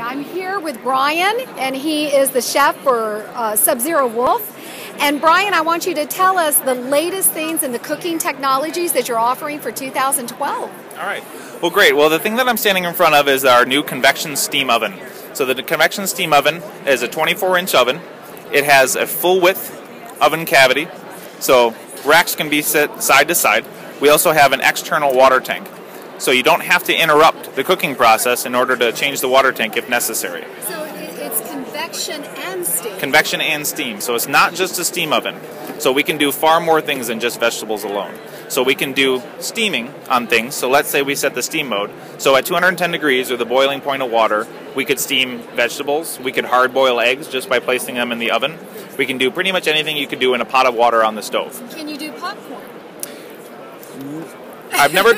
I'm here with Brian, and he is the chef for Sub-Zero Wolf. And Brian, I want you to tell us the latest things in the cooking technologies that you're offering for 2012. All right. Well, great. Well, the thing that I'm standing in front of is our new convection steam oven. So the convection steam oven is a 24-inch oven. It has a full-width oven cavity, so racks can be set side to side. We also have an external water tank, so you don't have to interrupt the cooking process in order to change the water tank if necessary. So it's convection and steam. Convection and steam. So it's not just a steam oven. So we can do far more things than just vegetables alone. So we can do steaming on things. So let's say we set the steam mode. So at 210 degrees, or the boiling point of water, we could steam vegetables. We could hard boil eggs just by placing them in the oven. We can do pretty much anything you could do in a pot of water on the stove. Can you do popcorn? I've never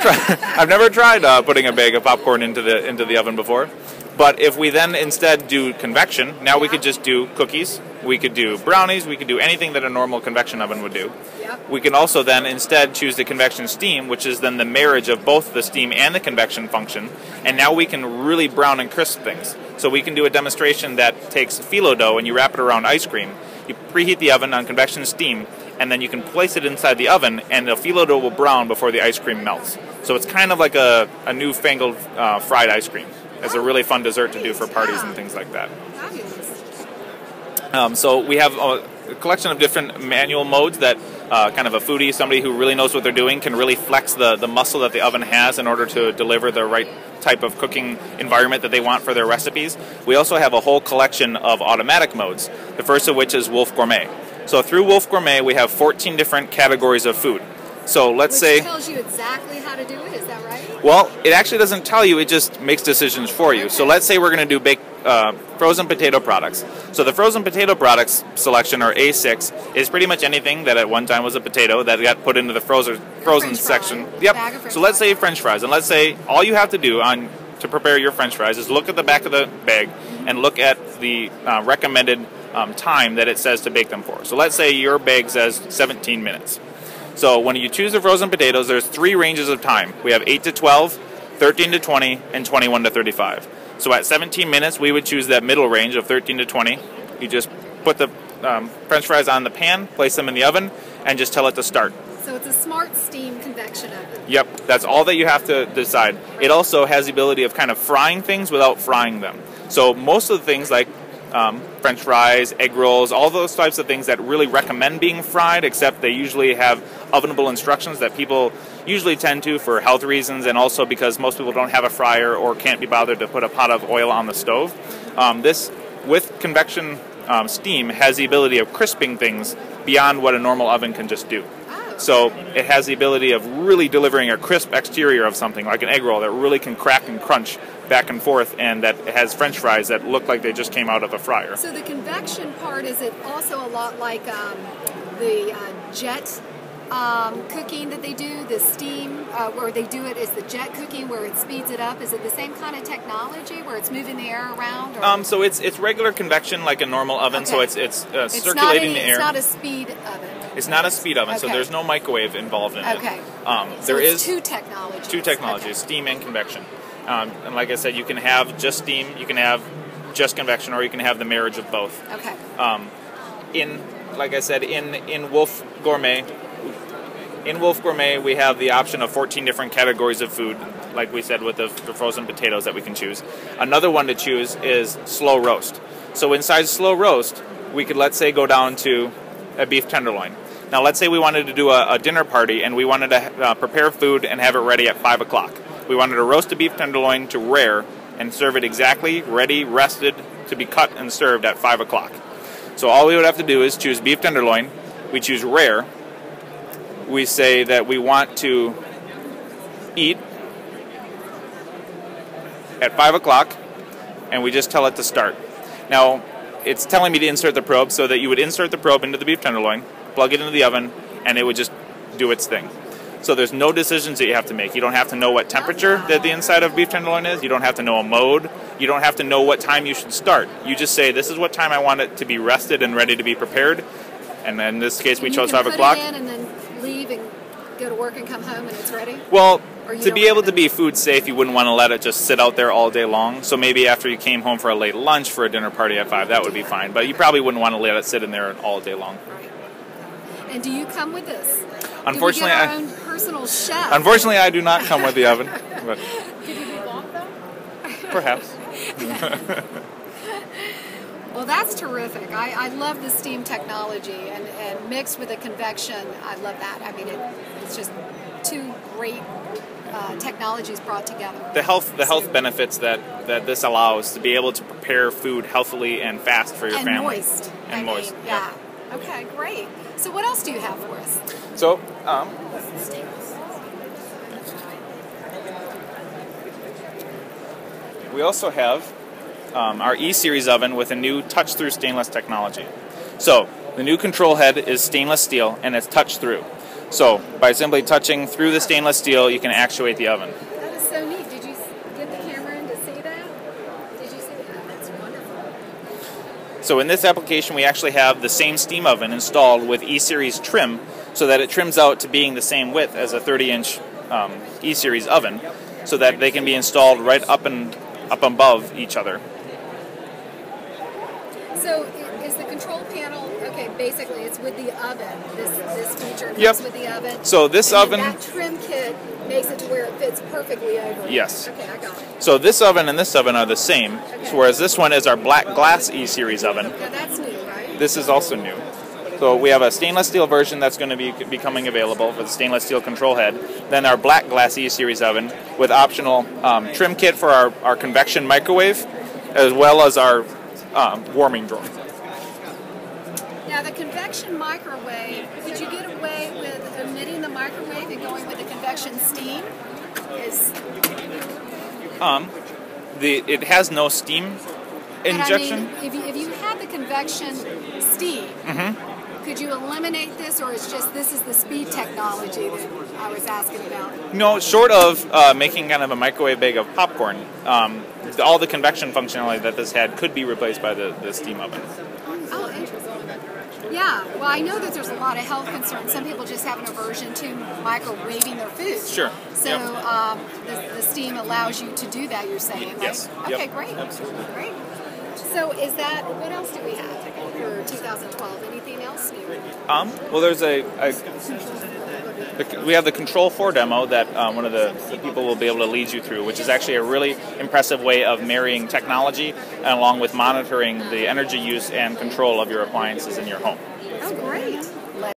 tried putting a bag of popcorn into the oven before. But if we then instead do convection, now we could just do cookies, we could do brownies, we could do anything that a normal convection oven would do. Yep. We can also then instead choose the convection steam, which is then the marriage of both the steam and the convection function, and now we can really brown and crisp things. So we can do a demonstration that takes phyllo dough and you wrap it around ice cream. You preheat the oven on convection steam, and then you can place it inside the oven, and the phyllo dough will brown before the ice cream melts. So it's kind of like a newfangled fried ice cream. As a really fun dessert to do for parties and things like that. So we have a collection of different manual modes that kind of a foodie, somebody who really knows what they're doing, can really flex the muscle that the oven has in order to deliver the right type of cooking environment that they want for their recipes. We also have a whole collection of automatic modes, the first of which is Wolf Gourmet. So through Wolf Gourmet, we have 14 different categories of food. So let's say... Which tells you exactly how to do it, is that right? Well, it actually doesn't tell you, it just makes decisions for you. So let's say we're going to do baked frozen potato products. So the frozen potato products selection, or A6, is pretty much anything that at one time was a potato that got put into the frozen section. Yep. So let's say French fries, and let's say all you have to do to prepare your French fries is look at the back of the bag and look at the recommended time that it says to bake them for. So let's say your bag says 17 minutes. So when you choose the frozen potatoes, there's 3 ranges of time. We have 8 to 12, 13 to 20, and 21 to 35. So at 17 minutes, we would choose that middle range of 13 to 20. You just put the French fries on the pan, place them in the oven, and just tell it to start. So it's a smart steam convection oven. Yep, that's all that you have to decide. It also has the ability of kind of frying things without frying them. So most of the things like French fries, egg rolls, all those types of things that really recommend being fried, except they usually have ovenable instructions that people usually tend to for health reasons, and also because most people don't have a fryer or can't be bothered to put a pot of oil on the stove. This, with convection steam, has the ability of crisping things beyond what a normal oven can just do. So it has the ability of really delivering a crisp exterior of something, like an egg roll, that really can crack and crunch back and forth, and that has French fries that look like they just came out of a fryer. So the convection part, is it also a lot like the jet cooking that they do, the steam, where they do it is the jet cooking where it speeds it up? Is it the same kind of technology where it's moving the air around? Or? So it's regular convection like a normal oven, okay. so it's circulating the air. It's not a speed oven. It's not a speed oven, okay. So there's no microwave involved in it. Okay. So it's 2 technologies. 2 technologies, okay. Steam and convection. And like I said, you can have just steam, you can have just convection, or you can have the marriage of both. Okay. Like I said, in Wolf Gourmet, we have the option of 14 different categories of food, like we said with the frozen potatoes that we can choose. Another one to choose is slow roast. So inside slow roast, we could, let's say, go down to a beef tenderloin. Now let's say we wanted to do a dinner party and we wanted to prepare food and have it ready at 5 o'clock. We wanted to roast a beef tenderloin to rare and serve it exactly ready, rested, to be cut and served at 5 o'clock. So all we would have to do is choose beef tenderloin. We choose rare. We say that we want to eat at 5 o'clock, and we just tell it to start. Now, it's telling me to insert the probe, so that you would insert the probe into the beef tenderloin, plug it into the oven, and it would just do its thing. So there's no decisions that you have to make. You don't have to know what temperature that the inside of beef tenderloin is. You don't have to know a mode. You don't have to know what time you should start. You just say, this is what time I want it to be rested and ready to be prepared. And in this case, we chose 5 o'clock. And then leave and go to work and come home and it's ready? Well, Or you To don't be able to recommend be food safe, you wouldn't want to let it just sit out there all day long. So maybe after you came home for a late lunch for a dinner party at 5, that would be fine. But you probably wouldn't want to let it sit in there all day long. Right. And do you come with this? Unfortunately, do we get our own personal chef? Unfortunately, I do not come with the oven. But Could you be bought though? perhaps. Well, that's terrific. I love the steam technology, and mixed with the convection, I love that. I mean, it's just two great technologies brought together. The health benefits that this allows to be able to prepare food healthily and fast for your And family. moist. And I moist. mean, yeah. Okay, great. So what else do you have for us? So, we also have our E-Series oven with a new touch-through stainless technology. So, the new control head is stainless steel and it's touch-through. So, by simply touching through the stainless steel, you can actuate the oven. That is so neat. Did you get the camera in to see that? Did you see that? That's wonderful. So in this application, we actually have the same steam oven installed with E-Series trim so that it trims out to being the same width as a 30-inch E-Series oven so that they can be installed right up above each other. So is the control panel, okay, basically it's with the oven. This feature comes Yep. with the oven. So this and oven... then that trim kit makes it to where it fits perfectly over. Yes. Okay, I got it. So this oven and this oven are the same, whereas this one is our black glass E-Series oven. Now that's new, right? This is also new. So we have a stainless steel version that's going to be becoming available for the stainless steel control head. Then our black glass E-Series oven with optional trim kit for our convection microwave, as well as our warming drawer. Now the convection microwave, could you get away with omitting the microwave and going with the convection steam? It has no steam injection. But I mean, if you had the convection steam, could you eliminate this, or it's just this is the speed technology that I was asking about? No, short of making kind of a microwave bag of popcorn, all the convection functionality that this had could be replaced by the steam oven. Oh, interesting. Yeah, well, I know that there's a lot of health concerns. Some people just have an aversion to microwaving their food. Sure. So Yep. the steam allows you to do that, you're saying, right? Yes. Okay, Yep. great. Absolutely. Great. So is that, what else do we have for 2012? Anything else new? Well, there's we have the Control 4 demo that one of the people will be able to lead you through, which is actually a really impressive way of marrying technology along with monitoring the energy use and control of your appliances in your home. Oh, great.